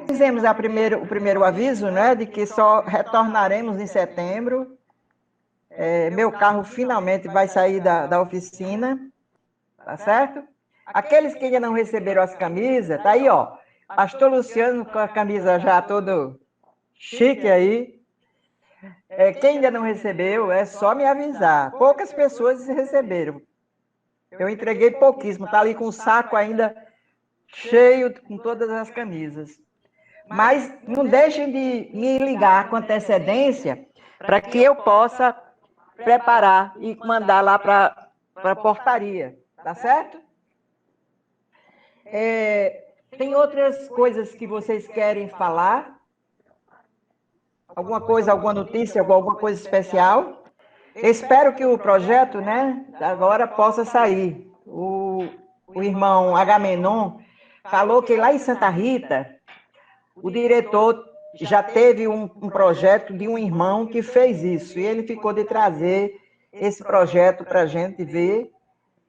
Fizemos o primeiro aviso, né, de que só retornaremos em setembro. Meu carro finalmente vai sair da oficina, tá certo? Aqueles que ainda não receberam as camisas, tá aí, ó. Pastor Luciano com a camisa já todo chique aí. Quem ainda não recebeu, é só me avisar. Poucas pessoas receberam. Eu entreguei pouquíssimo, tá ali com o saco ainda cheio com todas as camisas. Mas não deixem de me ligar com antecedência para que eu possa preparar e mandar lá para a portaria, tá certo? Tem outras coisas que vocês querem falar? Alguma coisa, alguma notícia, alguma coisa especial? Espero que o projeto, né, agora possa sair. O irmão Agamenon falou que lá em Santa Rita, o diretor já teve um projeto de um irmão que fez isso, e ele ficou de trazer esse projeto para a gente ver,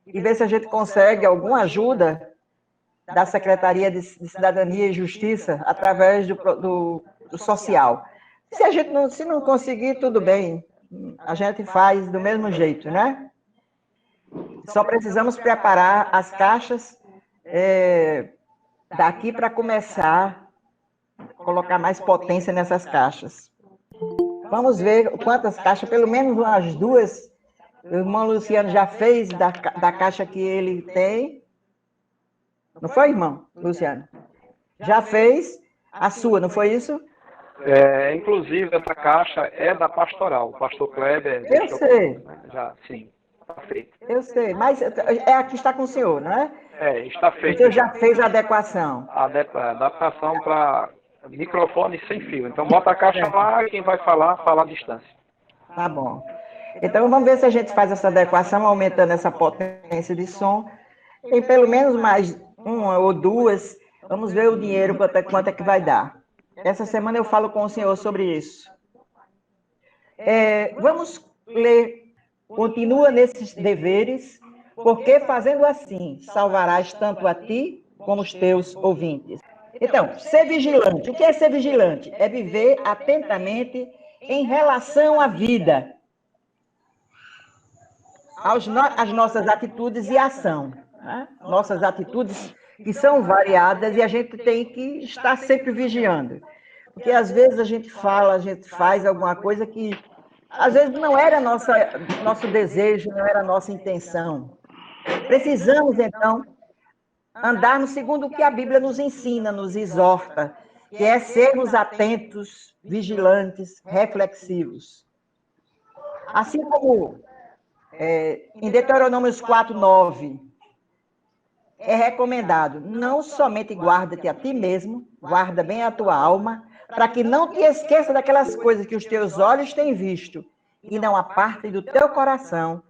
e ver se a gente consegue alguma ajuda da Secretaria de Cidadania e Justiça através do social. Se não conseguir, tudo bem, a gente faz do mesmo jeito, né? Só precisamos preparar as caixas daqui para começar a colocar mais potência nessas caixas. Vamos ver quantas caixas, pelo menos umas duas. O irmão Luciano já fez da caixa que ele tem. Não foi, irmão Luciano? Já fez a sua, não foi isso? Inclusive, essa caixa é da pastoral. O pastor Kleber... Eu sei. Já, sim, está feito. Eu sei, mas é a que está com o senhor, não é? Está feito. O senhor já fez a adequação. A adaptação para microfone sem fio. Então, bota a caixa lá e quem vai falar, fala à distância. Tá bom. Então, vamos ver se a gente faz essa adequação, aumentando essa potência de som. Tem pelo menos mais uma ou duas. Vamos ver o dinheiro, quanto é que vai dar. Essa semana eu falo com o senhor sobre isso. Vamos ler. Continua nesses deveres, porque fazendo assim, salvarás tanto a ti como os teus ouvintes. Então, ser vigilante. O que é ser vigilante? É viver atentamente em relação à vida, às nossas atitudes e ação. Né? Nossas atitudes que são variadas e a gente tem que estar sempre vigiando. Porque às vezes a gente fala, a gente faz alguma coisa que às vezes não era nosso desejo, não era nossa intenção. Precisamos, então, andarmos segundo o que a Bíblia nos ensina, nos exorta, que é sermos atentos, vigilantes, reflexivos. Assim como em Deuteronômios 4:9, é recomendado, não somente guarda-te a ti mesmo, guarda bem a tua alma, para que não te esqueça daquelas coisas que os teus olhos têm visto e não apartem do teu coração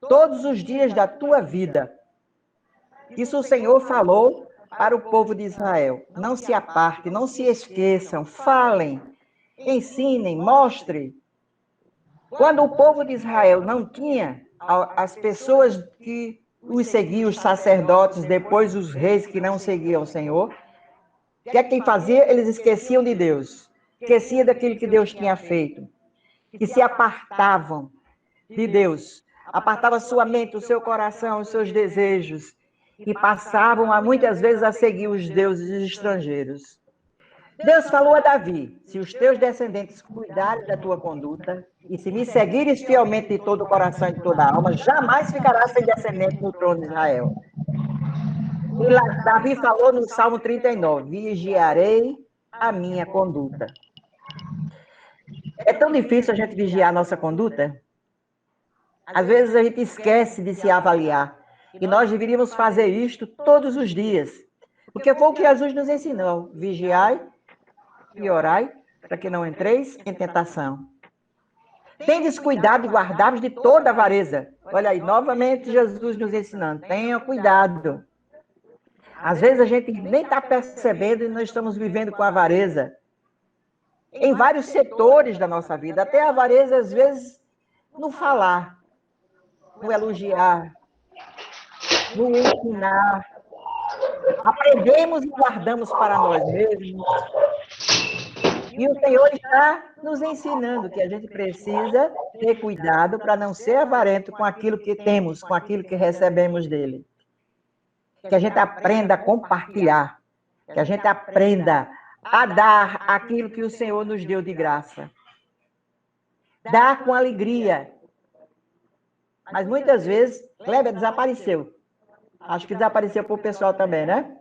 todos os dias da tua vida. Isso o Senhor falou para o povo de Israel. Não se apartem, não se esqueçam, falem, ensinem, mostrem. Quando o povo de Israel não tinha as pessoas que os seguiam, os sacerdotes, depois os reis que não seguiam o Senhor, o que é que quem fazia? Eles esqueciam de Deus, esqueciam daquilo que Deus tinha feito, que se apartavam de Deus, apartavam a sua mente, o seu coração, os seus desejos, e passavam muitas vezes a seguir os deuses estrangeiros. Deus falou a Davi, se os teus descendentes cuidarem da tua conduta, e se me seguires fielmente de todo o coração e de toda a alma, jamais ficarás sem descendente no trono de Israel. E lá, Davi falou no Salmo 39, vigiarei a minha conduta. É tão difícil a gente vigiar a nossa conduta? Às vezes a gente esquece de se avaliar. E nós deveríamos fazer isto todos os dias. Porque foi o que Jesus nos ensinou. Vigiai e orai, para que não entreis em tentação. Tendes cuidado e guardai-vos de toda a avareza. Olha aí, novamente Jesus nos ensinando. Tenham cuidado. Às vezes a gente nem está percebendo e nós estamos vivendo com avareza. Em vários setores da nossa vida. Até a avareza, às vezes, no falar, no elogiar, no ensinar. Aprendemos e guardamos para nós mesmos. E o Senhor está nos ensinando que a gente precisa ter cuidado para não ser avarento com aquilo que temos, com aquilo que recebemos dele. Que a gente aprenda a compartilhar, que a gente aprenda a dar aquilo que o Senhor nos deu de graça. Dar com alegria. Mas muitas vezes, Kleber desapareceu. Acho que desapareceu para o pessoal também, né?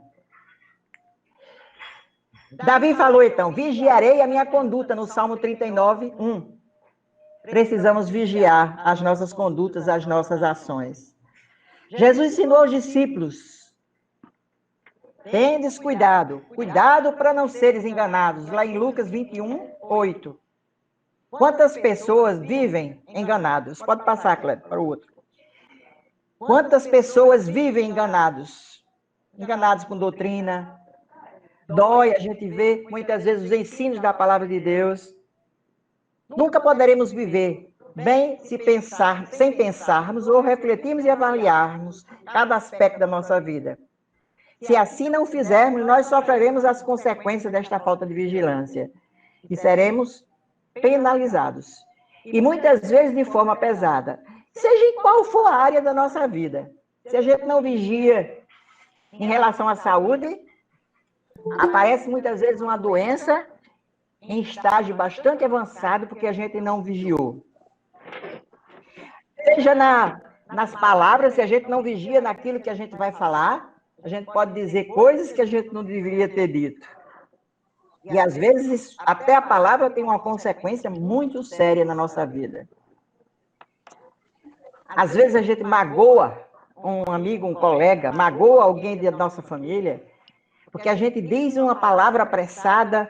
Davi falou então, vigiarei a minha conduta, no Salmo 39, 1. Precisamos vigiar as nossas condutas, as nossas ações. Jesus ensinou aos discípulos, tendes cuidado, cuidado para não seres enganados, lá em Lucas 21, 8. Quantas pessoas vivem enganados? Pode passar, Cleber, para o outro. Quantas pessoas vivem enganados? Enganados com doutrina. Dói a gente ver, muitas vezes, os ensinos da palavra de Deus. Nunca poderemos viver bem sem pensarmos ou refletirmos e avaliarmos cada aspecto da nossa vida. Se assim não fizermos, nós sofreremos as consequências desta falta de vigilância e seremos penalizados. E muitas vezes de forma pesada. Seja em qual for a área da nossa vida. Se a gente não vigia em relação à saúde, aparece muitas vezes uma doença em estágio bastante avançado porque a gente não vigiou. Seja nas palavras, se a gente não vigia naquilo que a gente vai falar, a gente pode dizer coisas que a gente não deveria ter dito. E às vezes até a palavra tem uma consequência muito séria na nossa vida. Às vezes a gente magoa um amigo, um colega, magoa alguém da nossa família, porque a gente diz uma palavra apressada,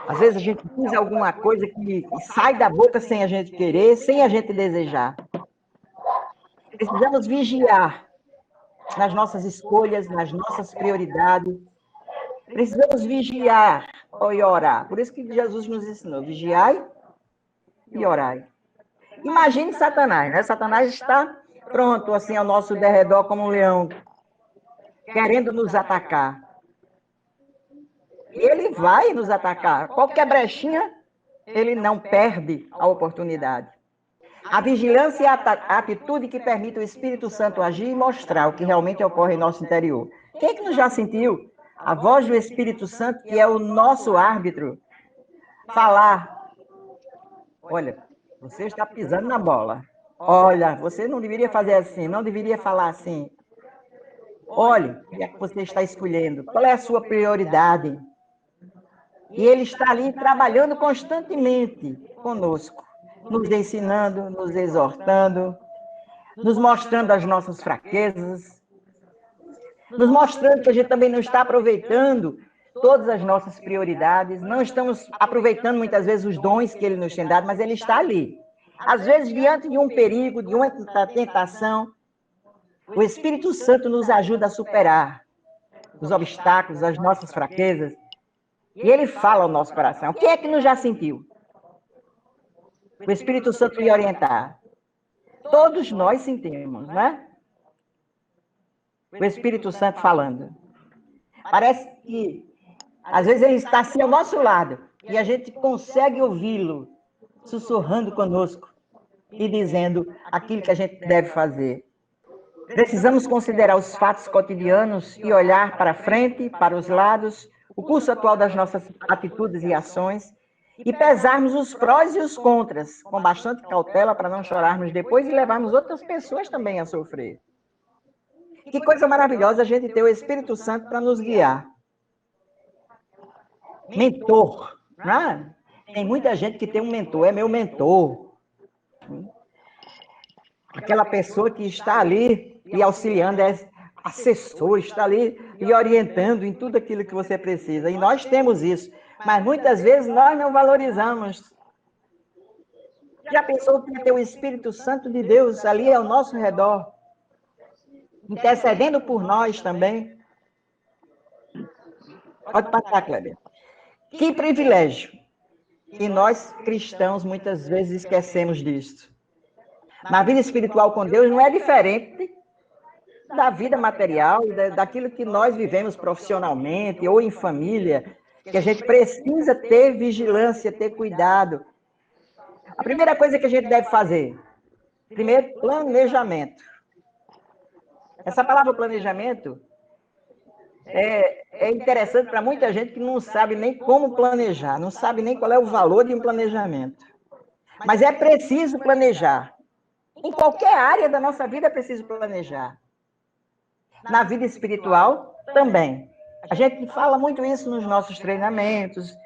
às vezes a gente diz alguma coisa que sai da boca sem a gente querer, sem a gente desejar. Precisamos vigiar nas nossas escolhas, nas nossas prioridades. Precisamos vigiar e orar. Por isso que Jesus nos ensinou, vigiai e orai. Imagine Satanás, né? Satanás está pronto, assim, ao nosso derredor como um leão, querendo nos atacar. E ele vai nos atacar. Qualquer brechinha, ele não perde a oportunidade. A vigilância é a atitude que permite o Espírito Santo agir e mostrar o que realmente ocorre em nosso interior. Quem é que não já sentiu a voz do Espírito Santo, que é o nosso árbitro, falar? Olha, você está pisando na bola. Olha, você não deveria fazer assim, não deveria falar assim. Olhe, o que é que você está escolhendo? Qual é a sua prioridade? E ele está ali trabalhando constantemente conosco, nos ensinando, nos exortando, nos mostrando as nossas fraquezas, nos mostrando que a gente também não está aproveitando todas as nossas prioridades, não estamos aproveitando muitas vezes os dons que ele nos tem dado, mas ele está ali. Às vezes, diante de um perigo, de uma tentação, o Espírito Santo nos ajuda a superar os obstáculos, as nossas fraquezas, e ele fala ao nosso coração. Quem é que não já sentiu? O Espírito Santo lhe orientar. Todos nós sentimos, né? O Espírito Santo falando. Parece que, às vezes, ele está assim ao nosso lado, e a gente consegue ouvi-lo, sussurrando conosco e dizendo aquilo que a gente deve fazer. Precisamos considerar os fatos cotidianos e olhar para frente, para os lados, o curso atual das nossas atitudes e ações, e pesarmos os prós e os contras, com bastante cautela para não chorarmos depois e levarmos outras pessoas também a sofrer. Que coisa maravilhosa a gente ter o Espírito Santo para nos guiar. Mentor, né? Tem muita gente que tem um mentor, é meu mentor. Aquela pessoa que está ali e auxiliando, é assessor, está ali e orientando em tudo aquilo que você precisa. E nós temos isso, mas muitas vezes nós não valorizamos. Já pensou que ter o Espírito Santo de Deus ali ao nosso redor, intercedendo por nós também? Pode passar, Kleber. Que privilégio! E nós, cristãos, muitas vezes esquecemos disso. Na vida espiritual com Deus não é diferente da vida material, daquilo que nós vivemos profissionalmente ou em família. que a gente precisa ter vigilância, ter cuidado. A primeira coisa que a gente deve fazer, primeiro, planejamento. Essa palavra planejamento é interessante para muita gente que não sabe nem como planejar, não sabe nem qual é o valor de um planejamento. Mas é preciso planejar. Em qualquer área da nossa vida é preciso planejar. Na vida espiritual, também. A gente fala muito isso nos nossos treinamentos,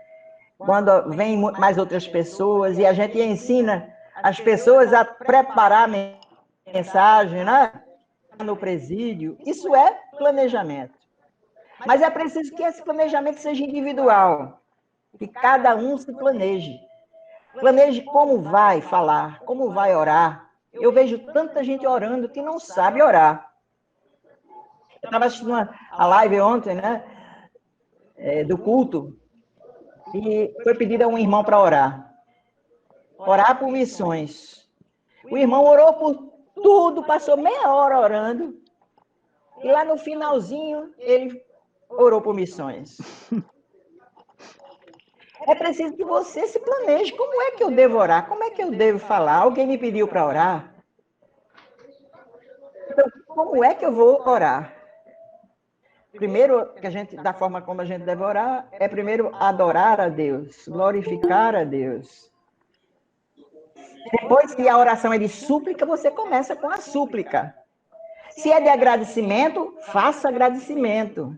quando vem mais outras pessoas, e a gente ensina as pessoas a preparar a mensagem, né? No presídio. Isso é planejamento. Mas é preciso que esse planejamento seja individual, que cada um se planeje. Planeje como vai falar, como vai orar. Eu vejo tanta gente orando que não sabe orar. Eu estava assistindo a live ontem, né, do culto, e foi pedido a um irmão para orar. Orar por missões. O irmão orou por tudo, passou meia hora orando, e lá no finalzinho ele orou por missões. É preciso que você se planeje. Como é que eu devo orar? Como é que eu devo falar? Alguém me pediu para orar? Então, como é que eu vou orar? Primeiro, da forma como a gente deve orar, é primeiro adorar a Deus, glorificar a Deus. Depois, se a oração é de súplica, você começa com a súplica. Se é de agradecimento, faça agradecimento.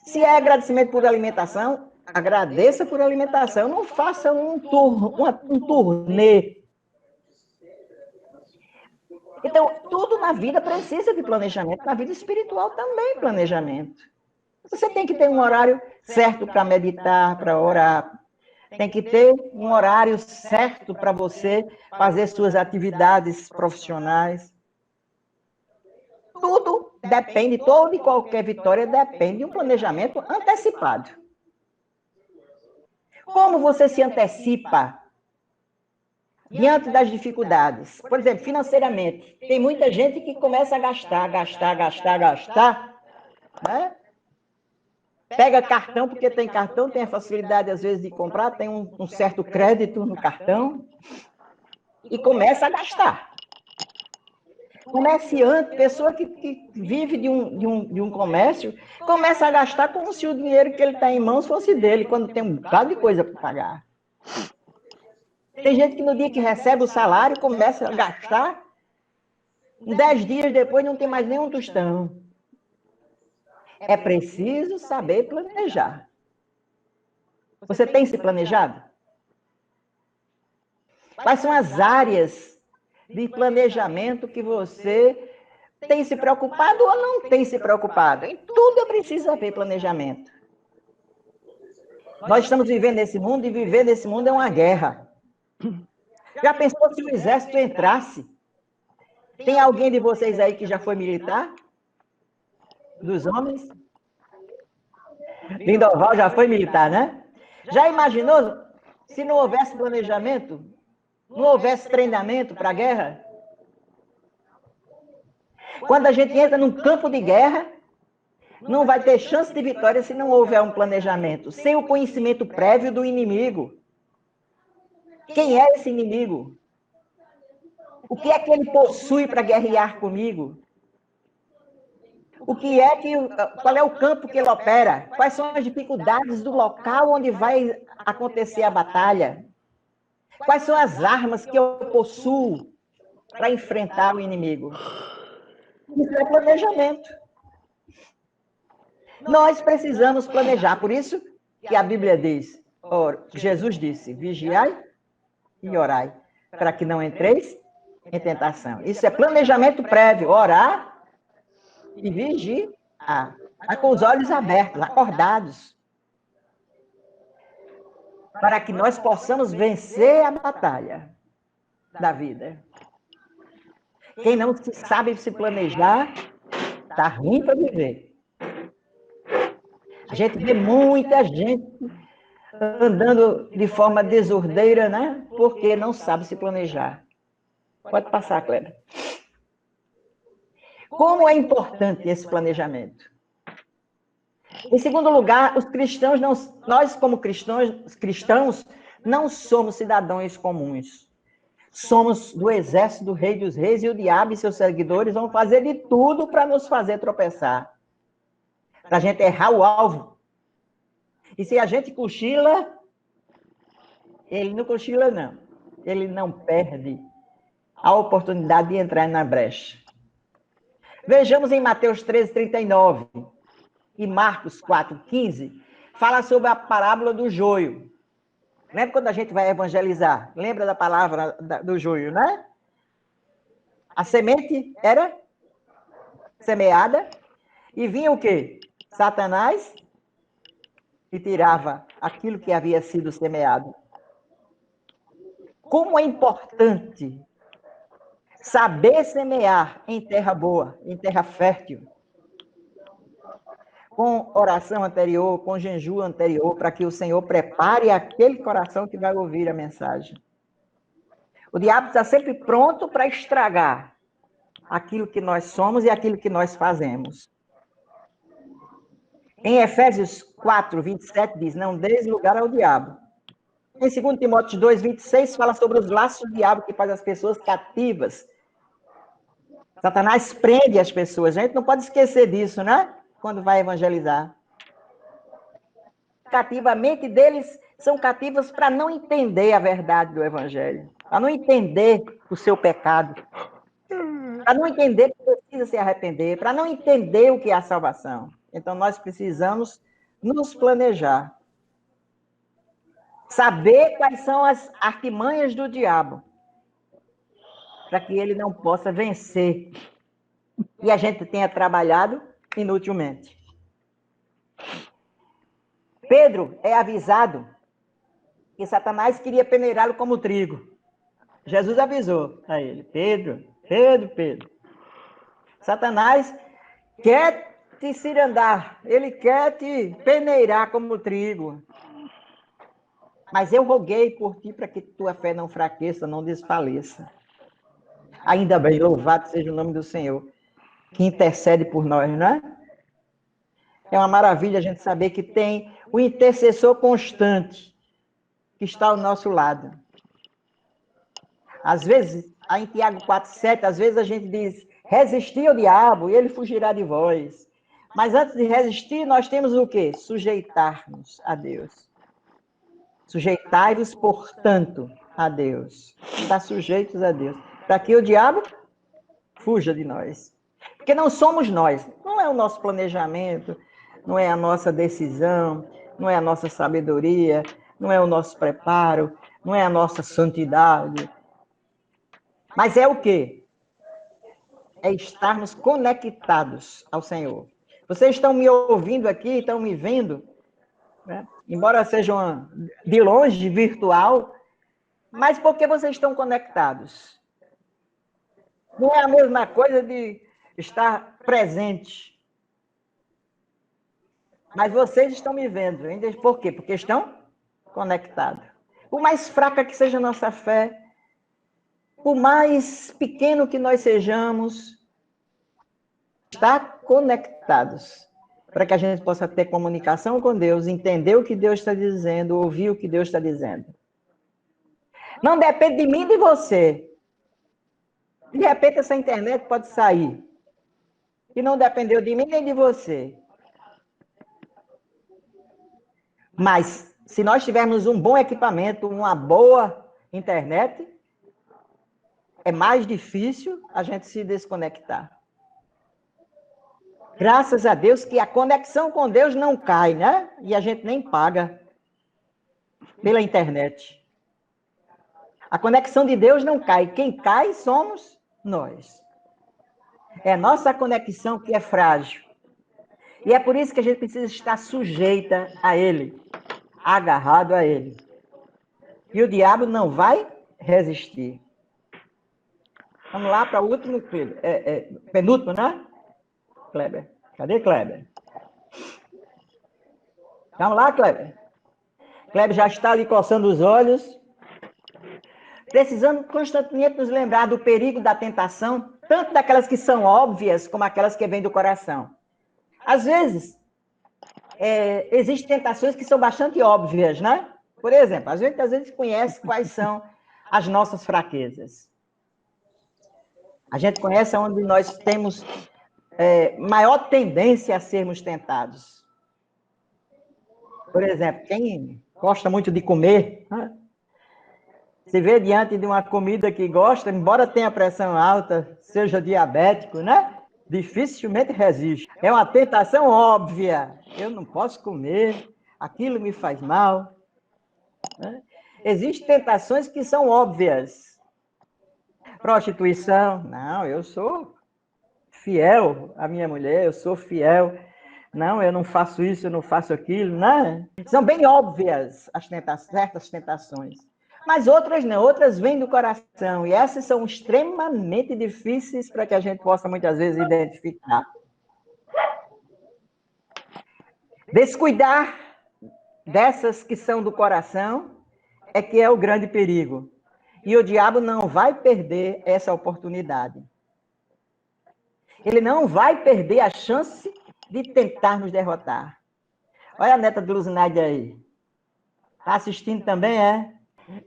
Se é agradecimento por alimentação, agradeça por alimentação. Não faça um turnê. Então, tudo na vida precisa de planejamento. Na vida espiritual também planejamento. Você tem que ter um horário certo para meditar, para orar. Tem que ter um horário certo para você fazer suas atividades profissionais. Tudo depende, toda e qualquer vitória depende de um planejamento antecipado. Como você se antecipa diante das dificuldades? Por exemplo, financeiramente. Tem muita gente que começa a gastar, né? Pega cartão, porque tem cartão, tem a facilidade, às vezes, de comprar, tem um certo crédito no cartão, e começa a gastar. Comerciante, pessoa que vive de um comércio, começa a gastar como se o dinheiro que ele tem em mãos fosse dele, quando tem um bocado de coisa para pagar. Tem gente que no dia que recebe o salário, começa a gastar, 10 dias depois não tem mais nenhum tostão. É preciso saber planejar. Você tem se planejado? Quais são as áreas de planejamento que você tem se preocupado ou não tem se preocupado? Em tudo é preciso haver planejamento. Nós estamos vivendo nesse mundo e viver nesse mundo é uma guerra. Já pensou se o exército entrasse? Tem alguém de vocês aí que já foi militar? Dos homens? Lindoval já foi militar, né? Já imaginou se não houvesse planejamento? Não houvesse treinamento para a guerra? Quando a gente entra num campo de guerra, não vai ter chance de vitória se não houver um planejamento, sem o conhecimento prévio do inimigo. Quem é esse inimigo? O que é que ele possui para guerrear comigo? Qual é o campo que ele opera? Quais são as dificuldades do local onde vai acontecer a batalha? Quais são as armas que eu possuo para enfrentar o inimigo? Isso é planejamento. Nós precisamos planejar. Por isso que a Bíblia diz, Jesus disse, vigiai e orai, para que não entreis em tentação. Isso é planejamento prévio, orar e vigiar. Tá com os olhos abertos, acordados. Para que nós possamos vencer a batalha da vida. Quem não sabe se planejar, está ruim para viver. A gente vê muita gente andando de forma desordeira, né? Porque não sabe se planejar. Pode passar, Cléber. Como é importante esse planejamento? Em segundo lugar, os cristãos nós como cristãos não somos cidadãos comuns. Somos do exército do Rei dos Reis, e o diabo e seus seguidores vão fazer de tudo para nos fazer tropeçar, para a gente errar o alvo. E se a gente cochila, ele não cochila, não. Ele não perde a oportunidade de entrar na brecha. Vejamos em Mateus 13:39 e Marcos 4:15, fala sobre a parábola do joio. Lembra quando a gente vai evangelizar? Lembra da palavra do joio, né? A semente era semeada e vinha o quê? Satanás e tirava aquilo que havia sido semeado. Como é importante saber semear em terra boa, em terra fértil, com oração anterior, com jejum anterior, para que o Senhor prepare aquele coração que vai ouvir a mensagem. O diabo está sempre pronto para estragar aquilo que nós somos e aquilo que nós fazemos. Em Efésios 4:27 diz, não deis lugar ao diabo. Em 2 Timóteo 2:26 fala sobre os laços do diabo que faz as pessoas cativas. Satanás prende as pessoas. A gente não pode esquecer disso, né? Quando vai evangelizar. Cativamente deles são cativas para não entender a verdade do evangelho, para não entender o seu pecado, para não entender que precisa se arrepender, para não entender o que é a salvação. Então nós precisamos nos planejar, saber quais são as artimanhas do diabo, para que ele não possa vencer e a gente tenha trabalhado inutilmente. Pedro é avisado que Satanás queria peneirá-lo como trigo. Jesus avisou a ele, Pedro. Satanás quer te cirandar, ele quer te peneirar como trigo. Mas eu roguei por ti para que tua fé não fraqueça, não desfaleça. Ainda bem, louvado seja o nome do Senhor, que intercede por nós, não é? É uma maravilha a gente saber que tem o intercessor constante que está ao nosso lado. Às vezes, em Tiago 4:7, às vezes a gente diz, resistir ao diabo e ele fugirá de vós. Mas antes de resistir, nós temos o quê? Sujeitar-nos a Deus. Sujeitai-vos, portanto, a Deus. Estar sujeitos a Deus. Para que o diabo fuja de nós. Porque não somos nós. Não é o nosso planejamento, não é a nossa decisão, não é a nossa sabedoria, não é o nosso preparo, não é a nossa santidade. Mas é o quê? É estarmos conectados ao Senhor. Vocês estão me ouvindo aqui, estão me vendo, né? Embora sejam de longe, virtual, mas porque vocês estão conectados. Não é a mesma coisa de estar presente. Mas vocês estão me vendo. Ainda por quê? Porque estão conectados. Por mais fraca que seja a nossa fé, por mais pequeno que nós sejamos, estar conectados. Para que a gente possa ter comunicação com Deus, entender o que Deus está dizendo, ouvir o que Deus está dizendo. Não depende de mim e de você. De repente essa internet pode sair. E não dependeu de mim nem de você. Mas, se nós tivermos um bom equipamento, uma boa internet, é mais difícil a gente se desconectar. Graças a Deus que a conexão com Deus não cai, né? E a gente nem paga pela internet. A conexão de Deus não cai. Quem cai somos nós. É a nossa conexão que é frágil. E é por isso que a gente precisa estar sujeita a Ele, agarrado a Ele. E o diabo não vai resistir. Vamos lá para o último, penúltimo, né? Kleber. Cadê Kleber? Vamos lá, Kleber. Kleber já está ali coçando os olhos. Precisamos constantemente nos lembrar do perigo da tentação, tanto daquelas que são óbvias, como aquelas que vêm do coração. Às vezes, existem tentações que são bastante óbvias, né? Por exemplo, a gente às vezes conhece quais são as nossas fraquezas. A gente conhece onde nós temos maior tendência a sermos tentados. Por exemplo, quem gosta muito de comer, né? Se vê diante de uma comida que gosta, embora tenha pressão alta, seja diabético, né? Dificilmente resiste. É uma tentação óbvia. Eu não posso comer, aquilo me faz mal, né? Existem tentações que são óbvias. Prostituição, não, eu sou fiel à minha mulher, eu sou fiel. Não, eu não faço isso, eu não faço aquilo, né? São bem óbvias as certas tentações. Mas outras não, outras vêm do coração. E essas são extremamente difíceis para que a gente possa, muitas vezes, identificar. Descuidar dessas que são do coração é que é o grande perigo. E o diabo não vai perder essa oportunidade. Ele não vai perder a chance de tentar nos derrotar. Olha a neta do Luzináide aí. Está assistindo também, é?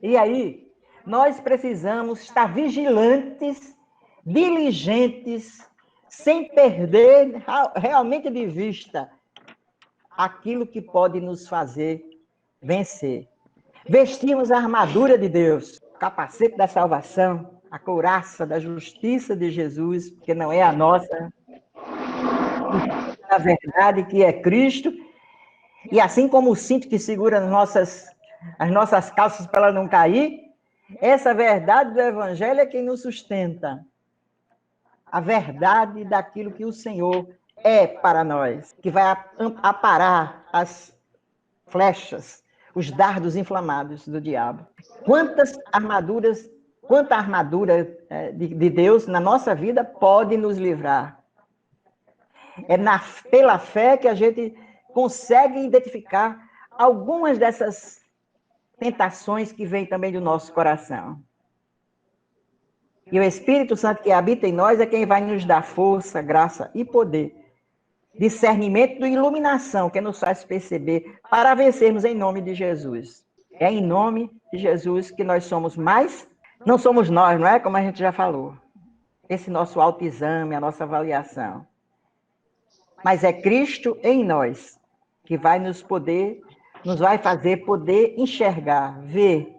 E aí, nós precisamos estar vigilantes, diligentes, sem perder realmente de vista aquilo que pode nos fazer vencer. Vestimos a armadura de Deus, o capacete da salvação, a couraça da justiça de Jesus, que não é a nossa, a verdade que é Cristo, e assim como o cinto que segura as nossas calças para ela não cair, essa verdade do Evangelho é quem nos sustenta. A verdade daquilo que o Senhor é para nós, que vai aparar as flechas, os dardos inflamados do diabo. Quanta armadura de Deus na nossa vida pode nos livrar. É pela fé que a gente consegue identificar algumas dessas tentações que vêm também do nosso coração. E o Espírito Santo que habita em nós é quem vai nos dar força, graça e poder, discernimento e iluminação, que nos faz perceber para vencermos em nome de Jesus. É em nome de Jesus que nós somos mais, não somos nós, não é? Como a gente já falou. Esse nosso autoexame, a nossa avaliação. Mas é Cristo em nós que vai nos vai fazer poder enxergar, ver.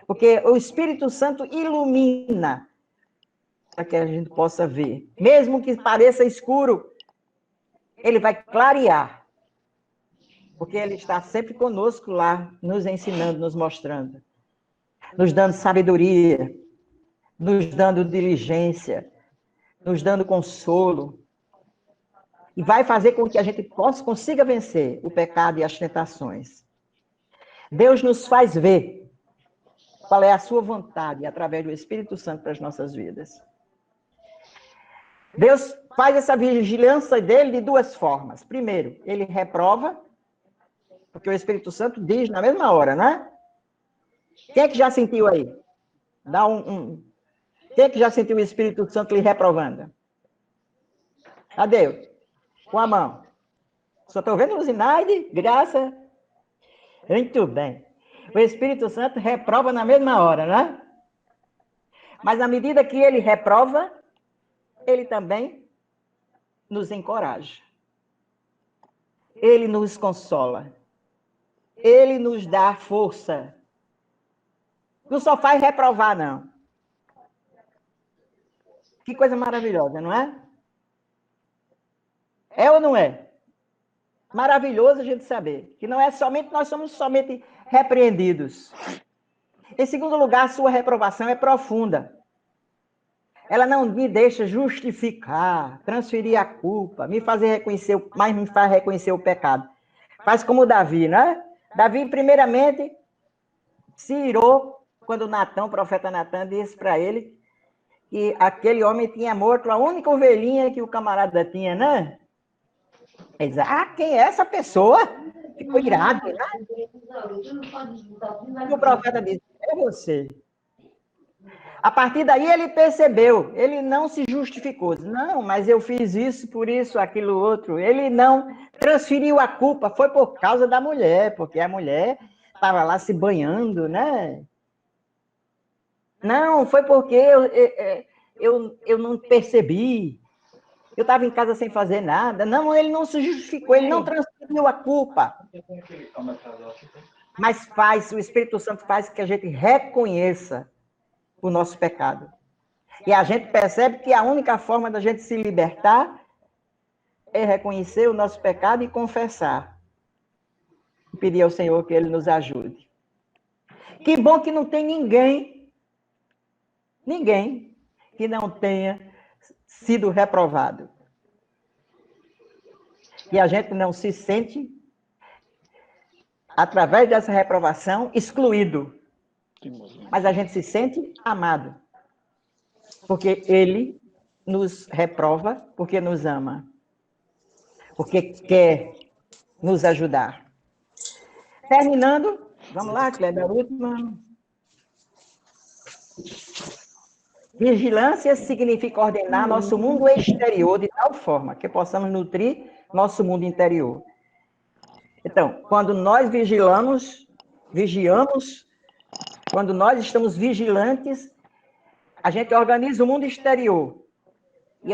Porque o Espírito Santo ilumina para que a gente possa ver. Mesmo que pareça escuro, ele vai clarear. Porque ele está sempre conosco lá, nos ensinando, nos mostrando. Nos dando sabedoria, nos dando diligência, nos dando consolo. E vai fazer com que a gente consiga vencer o pecado e as tentações. Deus nos faz ver qual é a sua vontade através do Espírito Santo para as nossas vidas. Deus faz essa vigilância dele de duas formas. Primeiro, ele reprova, porque o Espírito Santo diz na mesma hora, né? Quem é que já sentiu aí? Dá Quem é que já sentiu o Espírito Santo lhe reprovando? Cadê? Com a mão. Só estou vendo Luzináide, graça. Muito bem. O Espírito Santo reprova na mesma hora, né? Mas à medida que ele reprova, ele também nos encoraja. Ele nos consola. Ele nos dá força. Não só faz reprovar, não. Que coisa maravilhosa, não é? É ou não é? Maravilhoso a gente saber que não é somente, nós somos somente repreendidos. Em segundo lugar, a sua reprovação é profunda. Ela não me deixa justificar, transferir a culpa, mas me faz reconhecer o pecado. Faz como Davi, né? Davi, primeiramente, se irou quando o profeta Natan, disse para ele que aquele homem tinha morto a única ovelhinha que o camarada tinha, né? Ele diz, quem é essa pessoa? Ficou irado, né? E o profeta disse, é você. A partir daí ele percebeu, ele não se justificou. Não, mas eu fiz isso, por isso, aquilo, outro. Ele não transferiu a culpa, foi por causa da mulher, porque a mulher estava lá se banhando, né? Não, foi porque eu não percebi. Eu estava em casa sem fazer nada. Não, ele não se justificou, ele não transferiu a culpa. Mas o Espírito Santo faz que a gente reconheça o nosso pecado. E a gente percebe que a única forma da gente se libertar é reconhecer o nosso pecado e confessar. E pedir ao Senhor que Ele nos ajude. Que bom que não tem ninguém que não tenha sido reprovado. E a gente não se sente, através dessa reprovação, excluído. Mas a gente se sente amado. Porque Ele nos reprova, porque nos ama. Porque quer nos ajudar. Terminando, vamos lá, Kleber, a última. Vigilância significa ordenar nosso mundo exterior de tal forma que possamos nutrir nosso mundo interior. Então, quando nós vigiamos, quando nós estamos vigilantes, a gente organiza o mundo exterior. E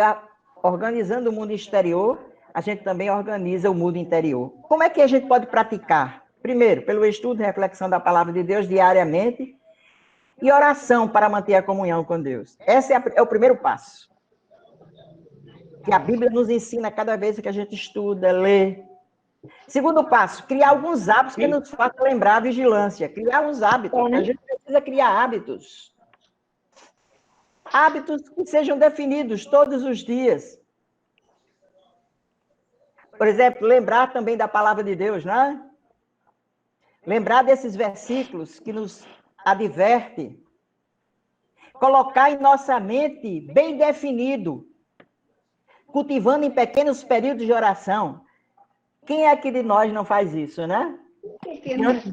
organizando o mundo exterior, a gente também organiza o mundo interior. Como é que a gente pode praticar? Primeiro, pelo estudo e reflexão da palavra de Deus diariamente e oração para manter a comunhão com Deus. Esse é o primeiro passo. Que a Bíblia nos ensina cada vez que a gente estuda, lê. Segundo passo, criar alguns hábitos que nos façam lembrar a vigilância. Criar uns hábitos. A gente precisa criar hábitos. Hábitos que sejam definidos todos os dias. Por exemplo, lembrar também da palavra de Deus, né? Lembrar desses versículos que nos adverte. Colocar em nossa mente bem definido. Cultivando em pequenos períodos de oração. Quem é que de nós não faz isso, né? Diante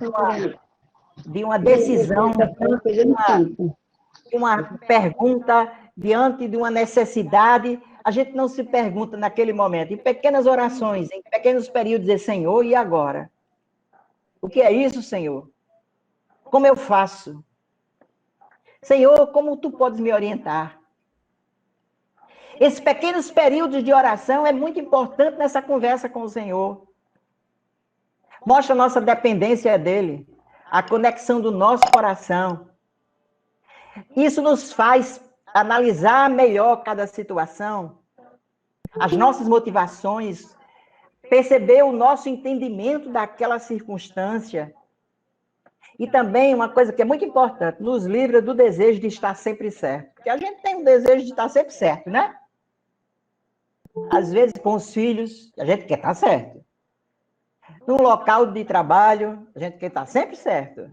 de uma decisão, de uma pergunta, diante de uma necessidade, a gente não se pergunta naquele momento, em pequenas orações, em pequenos períodos, de Senhor, e agora? O que é isso, Senhor? Como eu faço? Senhor, como tu podes me orientar? Esses pequenos períodos de oração é muito importante nessa conversa com o Senhor. Mostra a nossa dependência dele, a conexão do nosso coração. Isso nos faz analisar melhor cada situação, as nossas motivações, perceber o nosso entendimento daquela circunstância. E também uma coisa que é muito importante, nos livra do desejo de estar sempre certo. Porque a gente tem um desejo de estar sempre certo, né? Às vezes, com os filhos, a gente quer estar certo. No local de trabalho, a gente quer estar sempre certo.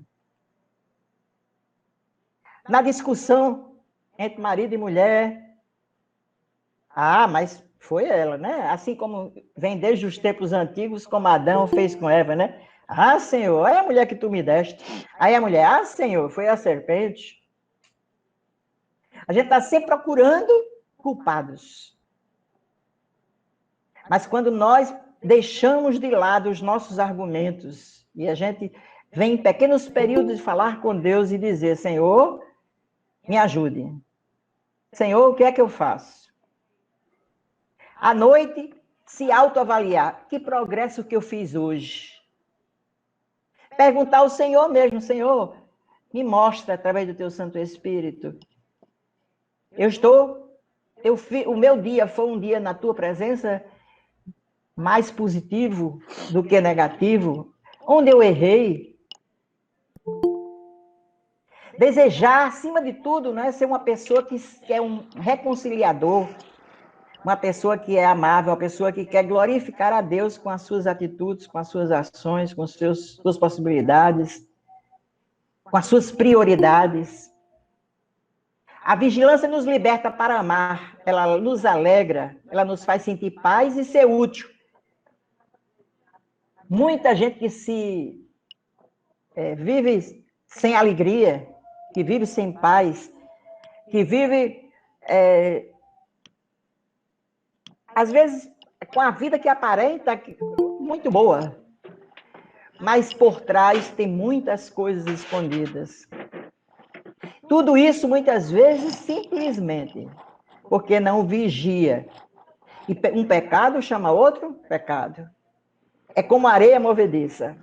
Na discussão entre marido e mulher. Ah, mas foi ela, né? Assim como vem desde os tempos antigos, como Adão fez com Eva, né? Ah, Senhor, é a mulher que tu me deste. Aí a mulher, ah, Senhor, foi a serpente. A gente está sempre procurando culpados. Mas quando nós deixamos de lado os nossos argumentos e a gente vem em pequenos períodos de falar com Deus e dizer, Senhor, me ajude. Senhor, o que é que eu faço? À noite, se autoavaliar. Que progresso que eu fiz hoje? Perguntar ao Senhor mesmo, Senhor, me mostra através do teu Santo Espírito. O meu dia foi um dia na tua presença mais positivo do que negativo, onde eu errei. Desejar, acima de tudo, né, ser uma pessoa que é um reconciliador, uma pessoa que é amável, uma pessoa que quer glorificar a Deus com as suas atitudes, com as suas ações, com as suas possibilidades, com as suas prioridades. A vigilância nos liberta para amar, ela nos alegra, ela nos faz sentir paz e ser útil. Muita gente que vive sem alegria, que vive sem paz, que vive, às vezes, com a vida que aparenta muito boa, mas por trás tem muitas coisas escondidas. Tudo isso, muitas vezes, simplesmente porque não vigia. E um pecado chama outro pecado. É como areia movediça.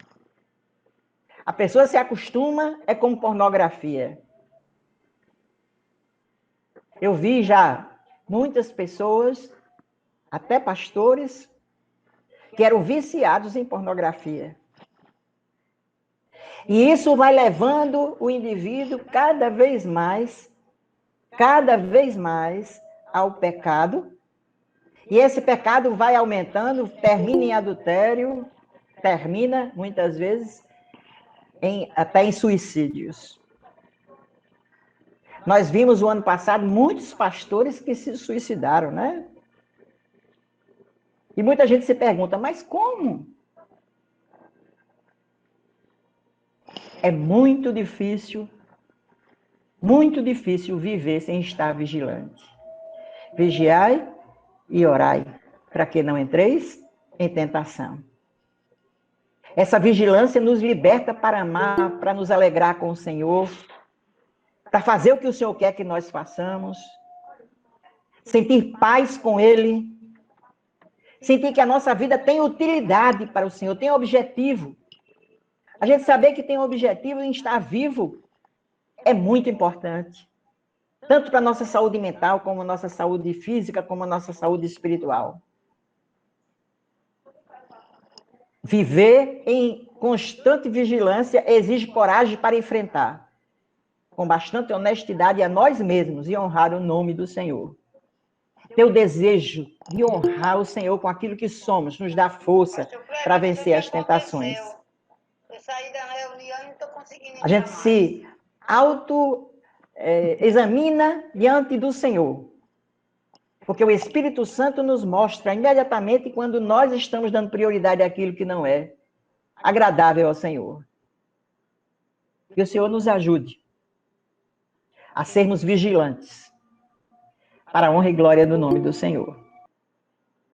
A pessoa se acostuma, é como pornografia. Eu vi já muitas pessoas, até pastores, que eram viciados em pornografia. E isso vai levando o indivíduo cada vez mais ao pecado. E esse pecado vai aumentando, termina em adultério, termina, muitas vezes, até em suicídios. Nós vimos o ano passado muitos pastores que se suicidaram, né? E muita gente se pergunta, mas como? É muito difícil viver sem estar vigilante. Vigiai e orai, para que não entreis em tentação. Essa vigilância nos liberta para amar, para nos alegrar com o Senhor, para fazer o que o Senhor quer que nós façamos, sentir paz com Ele, sentir que a nossa vida tem utilidade para o Senhor, tem objetivo. A gente saber que tem um objetivo em estar vivo é muito importante. Tanto para a nossa saúde mental, como a nossa saúde física, como a nossa saúde espiritual. Viver em constante vigilância exige coragem para enfrentar, com bastante honestidade a nós mesmos e honrar o nome do Senhor. Ter o desejo de honrar o Senhor com aquilo que somos, nos dá força para vencer as tentações. Eu saí da reunião e não estou conseguindo. A gente se examina diante do Senhor. Porque o Espírito Santo nos mostra imediatamente quando nós estamos dando prioridade àquilo que não é agradável ao Senhor. Que o Senhor nos ajude a sermos vigilantes para a honra e glória do nome do Senhor.